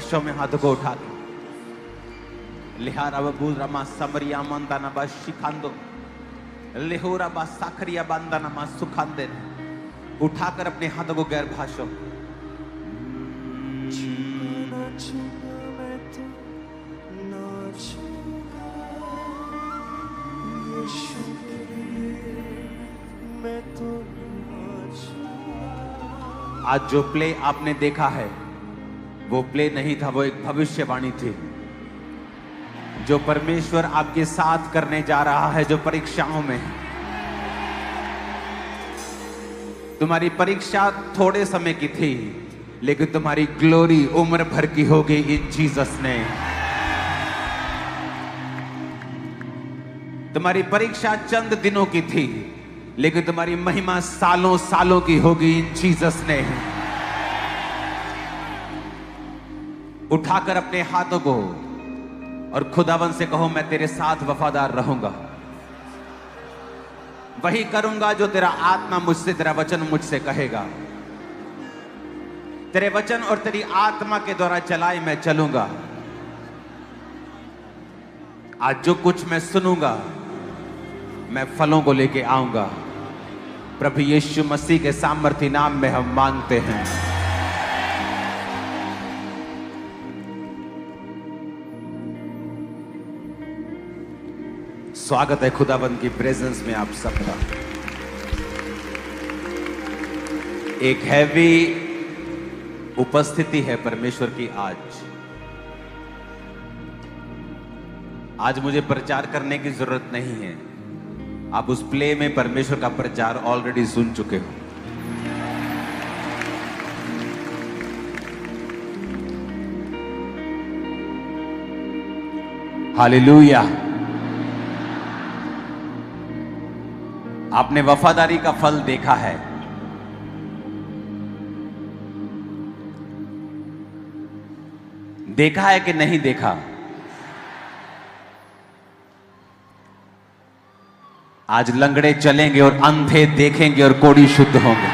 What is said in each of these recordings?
भाषाओं में हाथों को उठा के लिहारा बबूल रमा समरिया मंदा नमा शिखांदो लेहोरा बा साखरिया बंदा नमा सुखांदे, उठाकर अपने हाथों को गैर भाषाओं आज जो प्ले आपने देखा है वो प्ले नहीं था, वो एक भविष्यवाणी थी जो परमेश्वर आपके साथ करने जा रहा है। जो परीक्षाओं में तुम्हारी परीक्षा थोड़े समय की थी, लेकिन तुम्हारी ग्लोरी उम्र भर की होगी इन जीसस ने। तुम्हारी परीक्षा चंद दिनों की थी, लेकिन तुम्हारी महिमा सालों सालों की होगी इन जीसस ने। उठाकर अपने हाथों को और खुदावन से कहो, मैं तेरे साथ वफादार रहूंगा, वही करूंगा जो तेरा आत्मा मुझसे, तेरा वचन मुझसे कहेगा। तेरे वचन और तेरी आत्मा के द्वारा चलाए मैं चलूंगा। आज जो कुछ मैं सुनूंगा मैं फलों को लेके आऊंगा। प्रभु यीशु मसीह के सामर्थी नाम में हम मांगते हैं। स्वागत है खुदाबंद की प्रेजेंस में आप सबका। एक हैवी उपस्थिति है परमेश्वर की आज मुझे प्रचार करने की जरूरत नहीं है। आप उस प्ले में परमेश्वर का प्रचार ऑलरेडी सुन चुके हो। हालेलुया। आपने वफादारी का फल देखा है। देखा है कि नहीं देखा? आज लंगड़े चलेंगे और अंधे देखेंगे और कोढ़ी शुद्ध होंगे।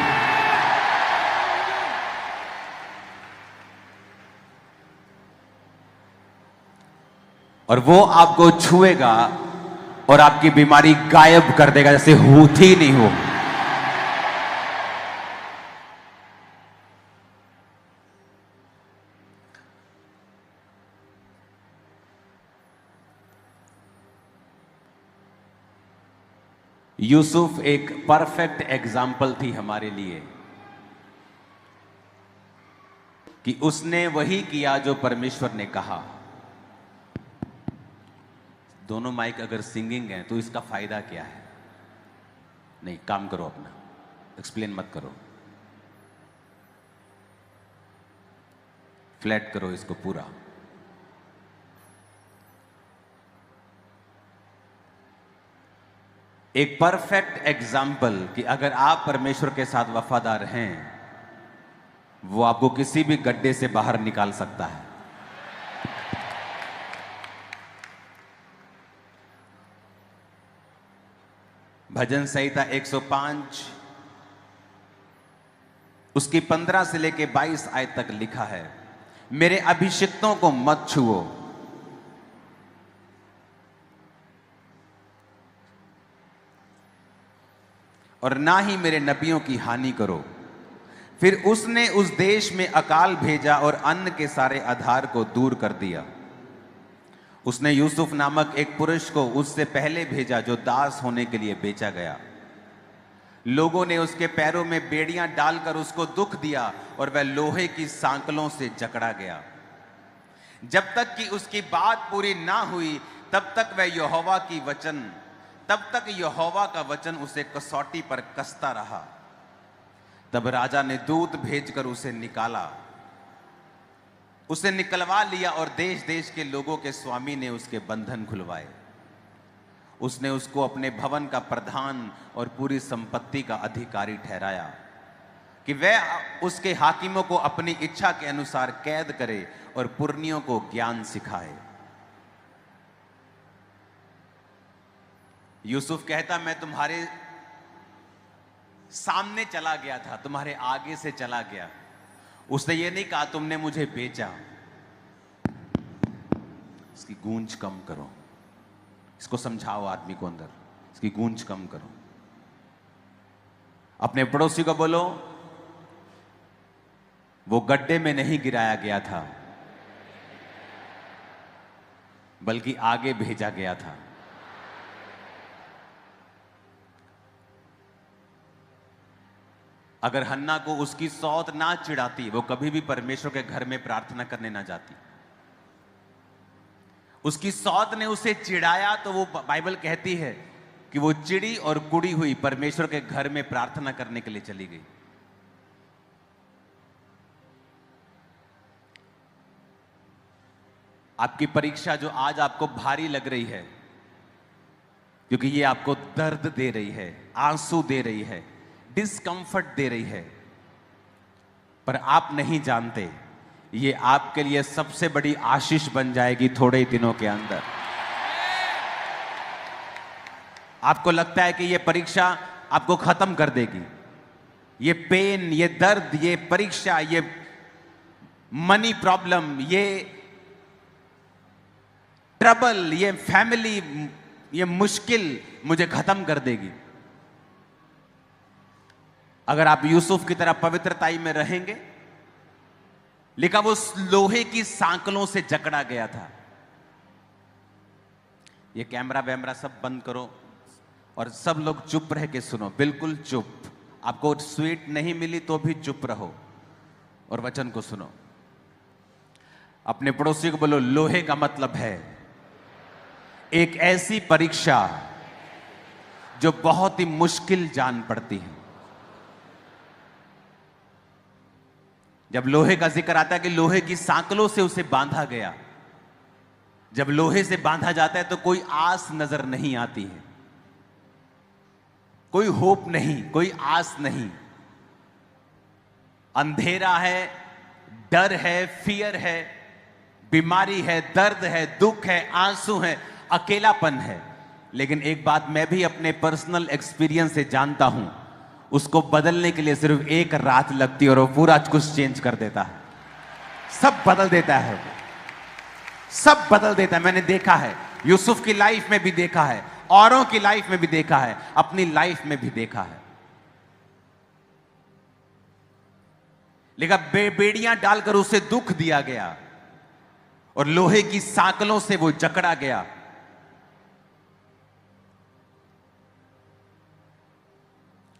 और वो आपको छुएगा और आपकी बीमारी गायब कर देगा, जैसे होती नहीं हो। यूसुफ एक परफेक्ट एग्जाम्पल थी हमारे लिए कि उसने वही किया जो परमेश्वर ने कहा। दोनों माइक अगर सिंगिंग है तो इसका फायदा क्या है? नहीं, काम करो अपना, एक्सप्लेन मत करो, फ्लैट करो इसको पूरा। एक परफेक्ट एग्जाम्पल कि अगर आप परमेश्वर के साथ वफादार हैं, वो आपको किसी भी गड्ढे से बाहर निकाल सकता है। भजन संहिता 105 उसकी 15 से लेके 22 आयत तक लिखा है, मेरे अभिषिक्तों को मत छुओ, और ना ही मेरे नबियों की हानि करो। फिर उसने उस देश में अकाल भेजा और अन्न के सारे आधार को दूर कर दिया। उसने यूसुफ नामक एक पुरुष को उससे पहले भेजा जो दास होने के लिए बेचा गया। लोगों ने उसके पैरों में बेड़ियां डालकर उसको दुख दिया और वह लोहे की सांकलों से जकड़ा गया। जब तक कि उसकी बात पूरी ना हुई तब तक यहोवा का वचन उसे कसौटी पर कसता रहा। तब राजा ने दूत भेजकर उसे निकलवा लिया और देश देश के लोगों के स्वामी ने उसके बंधन खुलवाए। उसने उसको अपने भवन का प्रधान और पूरी संपत्ति का अधिकारी ठहराया कि वह उसके हाकिमों को अपनी इच्छा के अनुसार कैद करे और पुरनियों को ज्ञान सिखाए। यूसुफ कहता, मैं तुम्हारे सामने चला गया था, तुम्हारे आगे से चला गया। उसने ये नहीं कहा तुमने मुझे बेचा, इसकी गूंज कम करो। इसको समझाओ आदमी को अंदर, इसकी गूंज कम करो। अपने पड़ोसी को बोलो, वो गड्ढे में नहीं गिराया गया था, बल्कि आगे भेजा गया था। अगर हन्ना को उसकी सौत ना चिढ़ाती, वो कभी भी परमेश्वर के घर में प्रार्थना करने ना जाती। उसकी सौत ने उसे चिढ़ाया तो वो बाइबल कहती है कि वो चिड़ी और कुड़ी हुई परमेश्वर के घर में प्रार्थना करने के लिए चली गई। आपकी परीक्षा जो आज आपको भारी लग रही है, क्योंकि ये आपको दर्द दे रही है, आंसू दे रही है, डिस्कंफर्ट दे रही है, पर आप नहीं जानते ये आपके लिए सबसे बड़ी आशीष बन जाएगी थोड़े ही दिनों के अंदर। आपको लगता है कि ये परीक्षा आपको खत्म कर देगी, ये पेन, ये दर्द, ये परीक्षा, ये मनी प्रॉब्लम, ये ट्रबल, ये फैमिली, ये मुश्किल मुझे खत्म कर देगी। अगर आप यूसुफ की तरह पवित्रताई में रहेंगे, लिखा वो लोहे की सांकलों से जकड़ा गया था। ये कैमरा वैमरा सब बंद करो और सब लोग चुप रह के सुनो, बिल्कुल चुप। आपको स्वीट नहीं मिली तो भी चुप रहो और वचन को सुनो। अपने पड़ोसी को बोलो, लोहे का मतलब है एक ऐसी परीक्षा जो बहुत ही मुश्किल जान पड़ती है। जब लोहे का जिक्र आता है कि लोहे की सांकलों से उसे बांधा गया, जब लोहे से बांधा जाता है तो कोई आस नजर नहीं आती है, कोई होप नहीं, कोई आस नहीं। अंधेरा है, डर है, फियर है, बीमारी है, दर्द है, दुख है, आंसू है, अकेलापन है। लेकिन एक बात मैं भी अपने पर्सनल एक्सपीरियंस से जानता हूं, उसको बदलने के लिए सिर्फ एक रात लगती है और वो पूरा कुछ चेंज कर देता है, सब बदल देता है, वो सब बदल देता है। मैंने देखा है, यूसुफ की लाइफ में भी देखा है, औरों की लाइफ में भी देखा है, अपनी लाइफ में भी देखा है। लेकिन बेड़ियां डालकर उसे दुख दिया गया और लोहे की सांकलों से वो जकड़ा गया।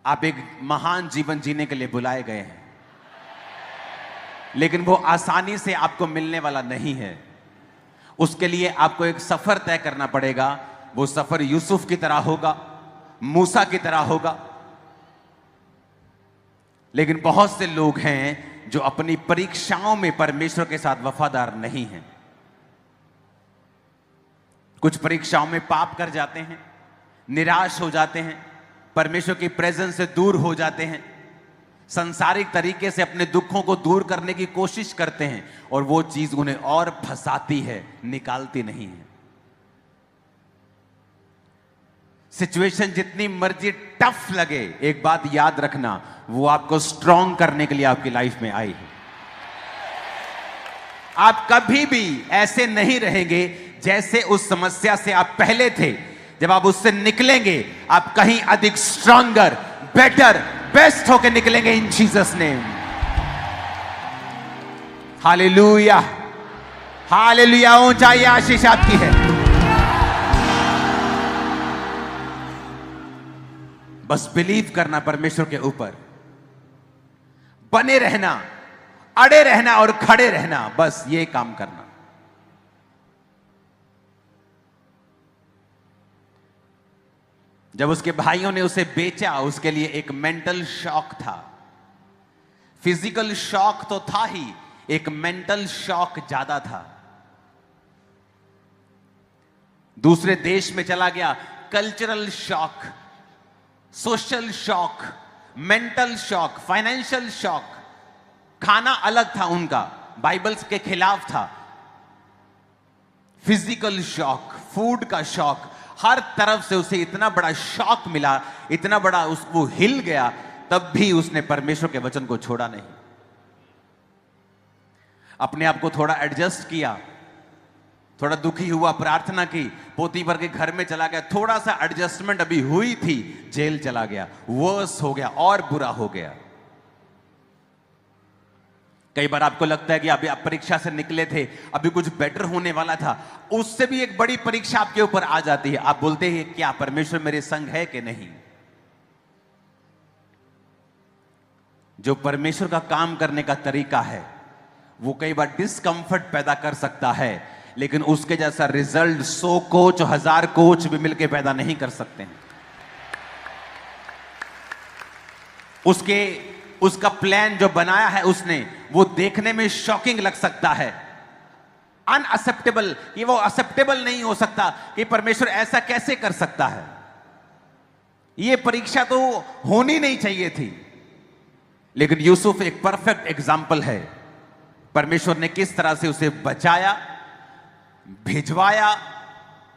आप एक महान जीवन जीने के लिए बुलाए गए हैं, लेकिन वो आसानी से आपको मिलने वाला नहीं है। उसके लिए आपको एक सफर तय करना पड़ेगा। वो सफर यूसुफ की तरह होगा, मूसा की तरह होगा। लेकिन बहुत से लोग हैं जो अपनी परीक्षाओं में परमेश्वर के साथ वफादार नहीं हैं। कुछ परीक्षाओं में पाप कर जाते हैं, निराश हो जाते हैं, परमेश्वर की प्रेजेंस से दूर हो जाते हैं, संसारिक तरीके से अपने दुखों को दूर करने की कोशिश करते हैं और वो चीज उन्हें और फंसाती है, निकालती नहीं है। सिचुएशन जितनी मर्जी टफ लगे, एक बात याद रखना, वो आपको स्ट्रांग करने के लिए आपकी लाइफ में आई है। आप कभी भी ऐसे नहीं रहेंगे जैसे उस समस्या से आप पहले थे। जब आप उससे निकलेंगे, आप कहीं अधिक स्ट्रांगर, बेटर, बेस्ट होकर निकलेंगे इन जीसस नेम। Hallelujah, hallelujah. ऊंचाई आशीष आपकी है। बस बिलीव करना परमेश्वर के ऊपर, बने रहना, अड़े रहना और खड़े रहना, बस ये काम करना। जब उसके भाइयों ने उसे बेचा, उसके लिए एक मेंटल शॉक था। फिजिकल शॉक तो था ही, एक मेंटल शॉक ज्यादा था। दूसरे देश में चला गया, cultural shock, social shock, mental shock, financial shock. खाना अलग था उनका, बाइबल के खिलाफ था। फिजिकल शॉक, फूड का शॉक, हर तरफ से उसे इतना बड़ा शॉक मिला, इतना बड़ा वो हिल गया, तब भी उसने परमेश्वर के वचन को छोड़ा नहीं। अपने आप को थोड़ा एडजस्ट किया, थोड़ा दुखी हुआ, प्रार्थना की, पोतीफर के घर में चला गया, थोड़ा सा एडजस्टमेंट अभी हुई थी, जेल चला गया, वर्स हो गया और बुरा हो गया। कई बार आपको लगता है कि अभी आप परीक्षा से निकले थे, अभी कुछ बेटर होने वाला था, उससे भी एक बड़ी परीक्षा आपके ऊपर आ जाती है। आप बोलते हैं क्या परमेश्वर मेरे संग है कि नहीं? जो परमेश्वर का काम करने का तरीका है वो कई बार डिस्कंफर्ट पैदा कर सकता है, लेकिन उसके जैसा रिजल्ट 100 कोच 1000 कोच भी मिलकर पैदा नहीं कर सकते हैं। उसका प्लान जो बनाया है उसने, वो देखने में शॉकिंग लग सकता है, अनअक्सेप्टेबल, कि वो एक्सेप्टेबल नहीं हो सकता कि परमेश्वर ऐसा कैसे कर सकता है। ये परीक्षा तो होनी नहीं चाहिए थी, लेकिन यूसुफ एक परफेक्ट एग्जाम्पल है। परमेश्वर ने किस तरह से उसे बचाया, भिजवाया,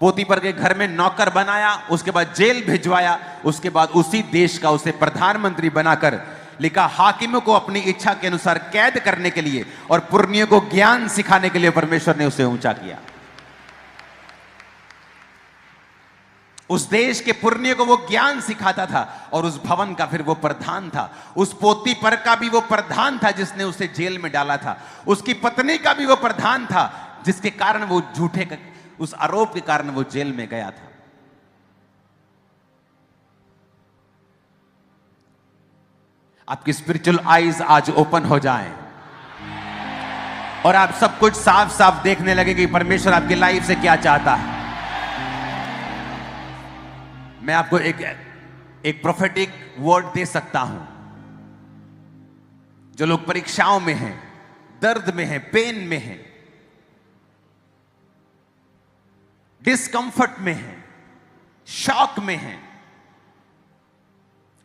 पोतीफर के घर में नौकर बनाया, उसके बाद जेल भिजवाया, उसके बाद उसी देश का उसे प्रधानमंत्री बनाकर लिखा, हाकिमों को अपनी इच्छा के अनुसार कैद करने के लिए और पुरनियों को ज्ञान सिखाने के लिए परमेश्वर ने उसे ऊंचा किया। उस देश के पुरनियों को वो ज्ञान सिखाता था और उस भवन का फिर वो प्रधान था। उस पोतीफर का भी वो प्रधान था जिसने उसे जेल में डाला था। उसकी पत्नी का भी वो प्रधान था जिसके कारण वो झूठे उस आरोप के कारण वो जेल में गया था। आपकी स्पिरिचुअल आईज आज ओपन हो जाएं और आप सब कुछ साफ साफ देखने लगे कि परमेश्वर आपकी लाइफ से क्या चाहता है। मैं आपको एक प्रोफेटिक वर्ड दे सकता हूं। जो लोग परीक्षाओं में हैं, दर्द में हैं, पेन में हैं, डिस्कंफर्ट में हैं, शॉक में हैं,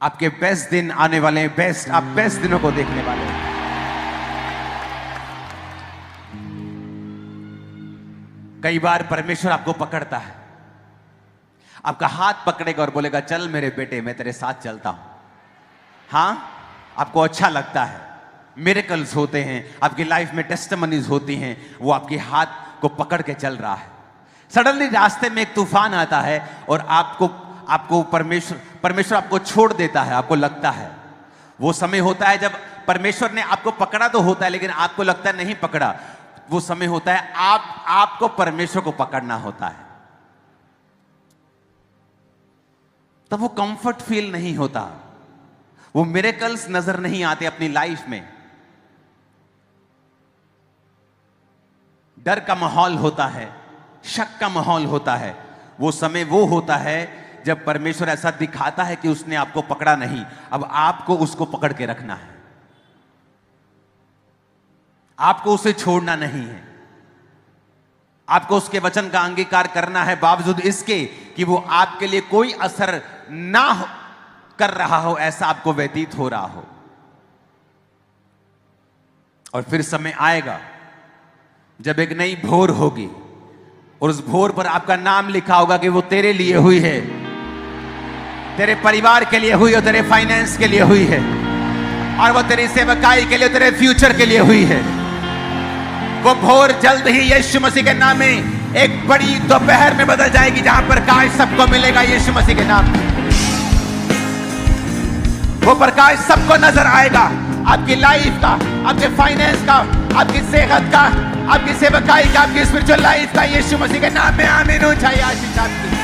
आपके बेस्ट दिन आने वाले हैं। आप बेस्ट दिनों को देखने वाले हैं। कई बार परमेश्वर आपको पकड़ता है, आपका हाथ पकड़ेगा और बोलेगा, चल मेरे बेटे, मैं तेरे साथ चलता हूं। हां, आपको अच्छा लगता है, मिरेकल्स होते हैं, आपकी लाइफ में टेस्टिमनीज होती हैं, वो आपके हाथ को पकड़ के चल रहा है। सडनली रास्ते में एक तूफान आता है और आपको परमेश्वर आपको छोड़ देता है। आपको लगता है, वो समय होता है जब परमेश्वर ने आपको पकड़ा तो होता है, लेकिन आपको लगता है नहीं पकड़ा। वो समय होता है आपको परमेश्वर को पकड़ना होता है। तब वो कंफर्ट फील नहीं होता, वो मिरेकल्स नजर नहीं आते अपनी लाइफ में। डर का माहौल होता है, शक का माहौल होता है। वो समय वो होता है जब परमेश्वर ऐसा दिखाता है कि उसने आपको पकड़ा नहीं, अब आपको उसको पकड़ के रखना है, आपको उसे छोड़ना नहीं है, आपको उसके वचन का अंगीकार करना है, बावजूद इसके कि वो आपके लिए कोई असर ना कर रहा हो, ऐसा आपको व्यतीत हो रहा हो। और फिर समय आएगा जब एक नई भोर होगी और उस भोर पर आपका नाम लिखा होगा कि वो तेरे लिए हुई है, तेरे परिवार के लिए हुई है, तेरे फाइनेंस के लिए हुई है, और वो तेरी सेवकाई के लिए, तेरे फ्यूचर के लिए हुई है। वो भोर जल्द ही यीशु मसीह के नाम में एक बड़ी दोपहर में बदल जाएगी, जहां प्रकाश सबको मिलेगा यीशु मसीह के नाम में। वो प्रकाश सबको नजर आएगा, आपकी लाइफ का, आपके फाइनेंस का, आपकी सेहत का, आपकी सेवकाई का, आपकी स्पिरिचुअल लाइफ का, यीशु मसीह के नाम में आमीन हो जाए आशीष आपकी।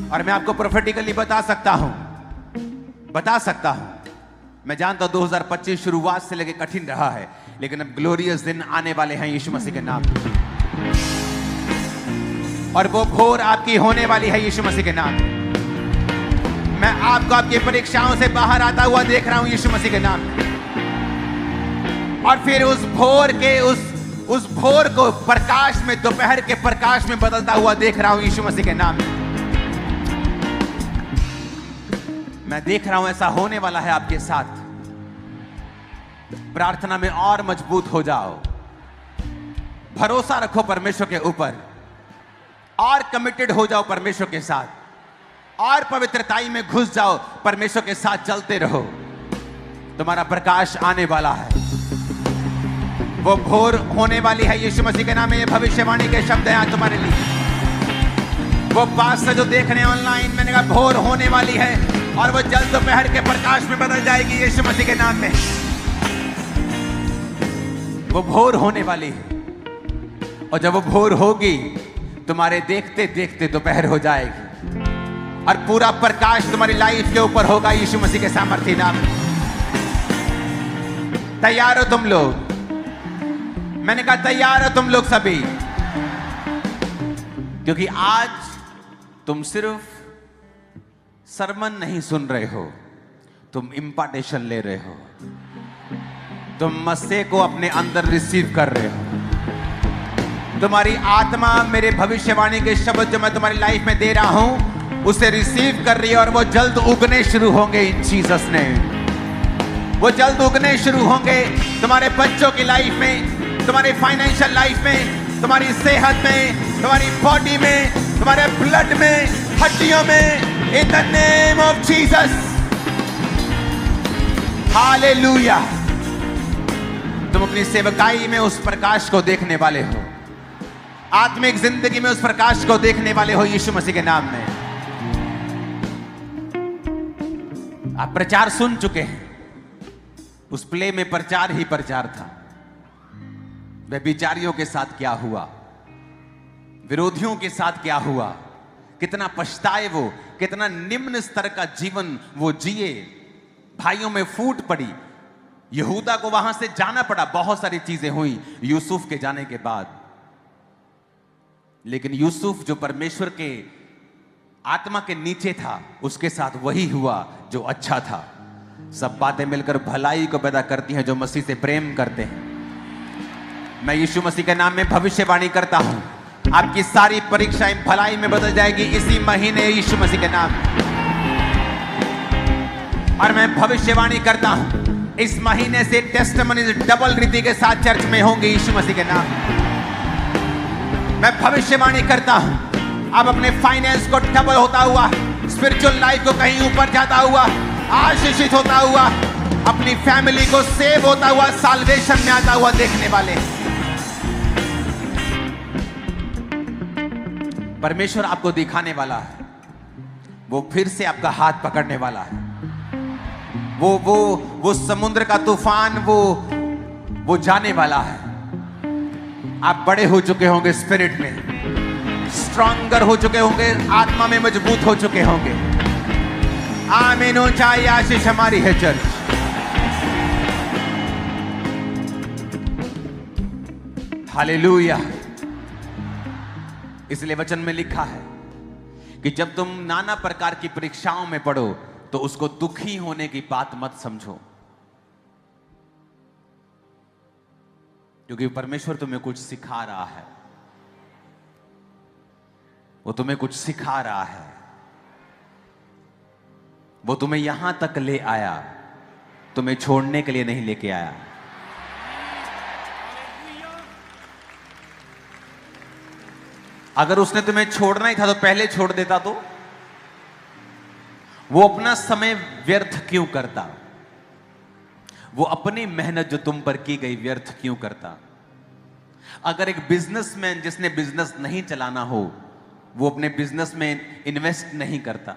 और मैं आपको प्रोफेटिकली बता सकता हूं, मैं जानता हूं 2025 शुरुआत से लेकर कठिन रहा है, लेकिन अब ग्लोरियस दिन आने वाले हैं यीशु मसीह के नाम में। और वो भोर आपकी होने वाली है यीशु मसीह के नाम में। मैं आपको आपकी परीक्षाओं से बाहर आता हुआ देख रहा हूं यीशु मसीह के नाम में। और फिर उस भोर को प्रकाश में, दोपहर के प्रकाश में बदलता हुआ देख रहा हूं यीशु मसीह के नाम में। मैं देख रहा हूं ऐसा होने वाला है आपके साथ। प्रार्थना में और मजबूत हो जाओ, भरोसा रखो परमेश्वर के ऊपर, और कमिटेड हो जाओ परमेश्वर के साथ, और पवित्रताई में घुस जाओ, परमेश्वर के साथ चलते रहो। तुम्हारा प्रकाश आने वाला है। वो भोर होने वाली है यीशु मसीह के नाम में। ये भविष्यवाणी के शब्द हैं आज तुम्हारे लिए। वो बात से जो देख रहे हैं ऑनलाइन, मैंने कहा भोर होने वाली है और वो जल्द दोपहर के प्रकाश में बदल जाएगी यीशु मसीह के नाम में। वो भोर होने वाली है और जब वो भोर होगी तुम्हारे देखते देखते दोपहर हो जाएगी और पूरा प्रकाश तुम्हारी लाइफ के ऊपर होगा यीशु मसीह के सामर्थ्य नाम में। तैयार हो तुम लोग? मैंने कहा तैयार हो तुम लोग सभी? क्योंकि आज तुम सिर्फ सरमन नहीं सुन रहे हो, तुम इंपार्टेशन ले रहे हो। तुम मसीह को अपने अंदर रिसीव कर रहे हो। तुम्हारी आत्मा मेरे भविष्यवाणी के शब्द जो मैं तुम्हारी लाइफ में दे रहा हूं उसे रिसीव कर रही है और वो जल्द उगने शुरू होंगे इन जीसस ने। वो जल्द उगने शुरू होंगे तुम्हारे बच्चों की लाइफ में, तुम्हारी फाइनेंशियल लाइफ में, तुम्हारी सेहत में, तुम्हारी बॉडी में, तुम्हारे ब्लड में, हड्डियों में, in the name of Jesus. Hallelujah. तुम अपनी सेवकाई में उस प्रकाश को देखने वाले हो, आत्मिक जिंदगी में उस प्रकाश को देखने वाले हो यीशु मसीह के नाम में। आप प्रचार सुन चुके हैं, उस प्ले में प्रचार ही प्रचार था। व्यभिचारियों के साथ क्या हुआ, विरोधियों के साथ क्या हुआ, कितना पछताए वो, कितना निम्न स्तर का जीवन वो जिए। भाइयों में फूट पड़ी, यहूदा को वहां से जाना पड़ा, बहुत सारी चीजें हुई यूसुफ के जाने के बाद। लेकिन यूसुफ जो परमेश्वर के आत्मा के नीचे था, उसके साथ वही हुआ जो अच्छा था। सब बातें मिलकर भलाई को पैदा करती हैं जो मसीह से प्रेम करते हैं। मैं यीशु मसीह के नाम में भविष्यवाणी करता हूं, आपकी सारी परीक्षाएं भलाई में बदल जाएगी इसी महीने यीशु मसीह के नाम में। और मैं भविष्यवाणी करता हूं, इस महीने से टेस्टिमनीज डबल रीति के साथ चर्च में होंगे यीशु मसीह के नाम में। मैं भविष्यवाणी करता हूं, आप अपने फाइनेंस को डबल होता हुआ, स्पिरिचुअल लाइफ को कहीं ऊपर जाता हुआ, आशीषित होता हुआ, अपनी फैमिली को सेव होता हुआ, साल्वेशन में आता हुआ देखने वाले। परमेश्वर आपको दिखाने वाला है, वो फिर से आपका हाथ पकड़ने वाला है। वो समुद्र का तूफान वो जाने वाला है। आप बड़े हो चुके होंगे, स्पिरिट में स्ट्रॉन्गर हो चुके होंगे, आत्मा में मजबूत हो चुके होंगे। आमीन। ऊंचाई आशीष हमारी है चर्च। हालेलुया। इसलिए वचन में लिखा है कि जब तुम नाना प्रकार की परीक्षाओं में पड़ो तो उसको दुखी होने की बात मत समझो, क्योंकि परमेश्वर तुम्हें कुछ सिखा रहा है। वो तुम्हें कुछ सिखा रहा है। वो तुम्हें यहां तक ले आया, तुम्हें छोड़ने के लिए नहीं लेके आया। अगर उसने तुम्हें छोड़ना ही था तो पहले छोड़ देता। तो वो अपना समय व्यर्थ क्यों करता? वो अपनी मेहनत जो तुम पर की गई व्यर्थ क्यों करता? अगर एक बिजनेसमैन जिसने बिजनेस नहीं चलाना हो, वो अपने बिजनेस में इन्वेस्ट नहीं करता,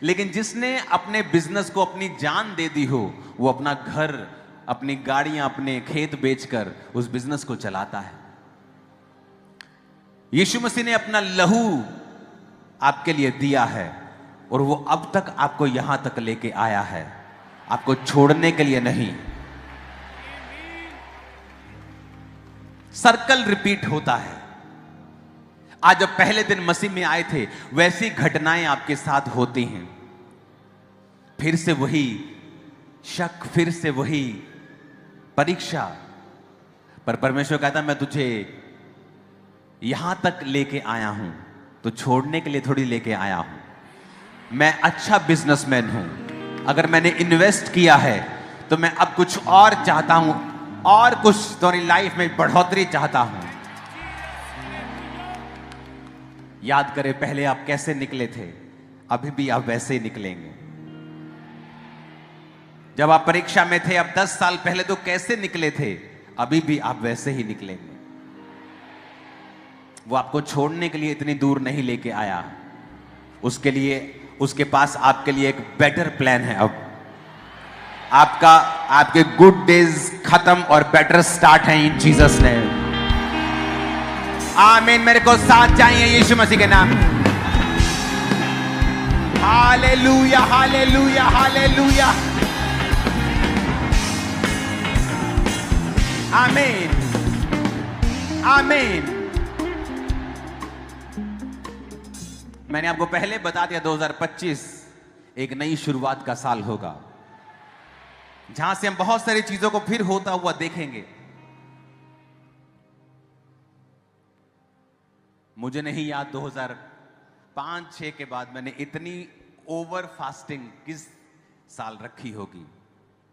लेकिन जिसने अपने बिजनेस को अपनी जान दे दी हो, वो अपना घर, अपनी गाड़ियां, अपने खेत बेचकर उस बिजनेस को चलाता है। यीशु मसीह ने अपना लहू आपके लिए दिया है और वो अब तक आपको यहां तक लेके आया है, आपको छोड़ने के लिए नहीं। सर्कल रिपीट होता है। आज जब पहले दिन मसीह में आए थे, वैसी घटनाएं आपके साथ होती हैं। फिर से वही शक, फिर से वही परीक्षा। पर परमेश्वर कहता, मैं तुझे यहां तक लेके आया हूं तो छोड़ने के लिए थोड़ी लेके आया हूं। मैं अच्छा बिजनेसमैन हूं। अगर मैंने इन्वेस्ट किया है तो मैं अब कुछ और चाहता हूं, और कुछ तुम्हारी लाइफ में बढ़ोतरी चाहता हूं। याद करें पहले आप कैसे निकले थे, अभी भी आप वैसे ही निकलेंगे। जब आप परीक्षा में थे, अब 10 साल पहले तो कैसे निकले थे, अभी भी आप वैसे ही निकलेंगे। वो आपको छोड़ने के लिए इतनी दूर नहीं लेके आया, उसके लिए, उसके पास आपके लिए एक बेटर प्लान है। अब आपके गुड डेज खत्म और बेटर स्टार्ट है इन जीसस ने। आमीन। मेरे को साथ चाहिए यीशु मसीह के नाम। Hallelujah, hallelujah, hallelujah. आमीन, आमीन। मैंने आपको पहले बता दिया 2025 एक नई शुरुआत का साल होगा, जहां से हम बहुत सारी चीजों को फिर होता हुआ देखेंगे। मुझे नहीं याद 2005-6 के बाद मैंने इतनी ओवर फास्टिंग किस साल रखी होगी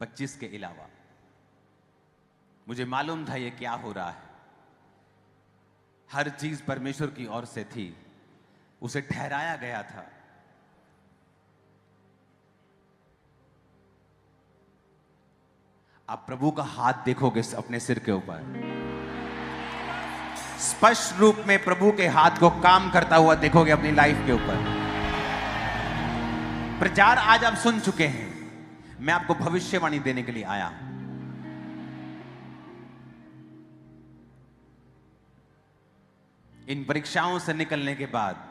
25 के अलावा। मुझे मालूम था ये क्या हो रहा है। हर चीज परमेश्वर की ओर से थी, उसे ठहराया गया था। आप प्रभु का हाथ देखोगे अपने सिर के ऊपर, स्पष्ट रूप में प्रभु के हाथ को काम करता हुआ देखोगे अपनी लाइफ के ऊपर। प्रचार आज आप सुन चुके हैं, मैं आपको भविष्यवाणी देने के लिए आया। इन परीक्षाओं से निकलने के बाद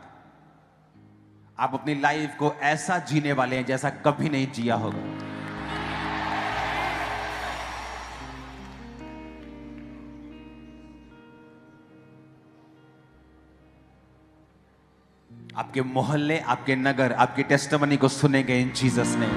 आप अपनी लाइफ को ऐसा जीने वाले हैं जैसा कभी नहीं जिया होगा। आपके मोहल्ले, आपके नगर, आपकी टेस्टिमनी को सुनेंगे इन जीसस ने।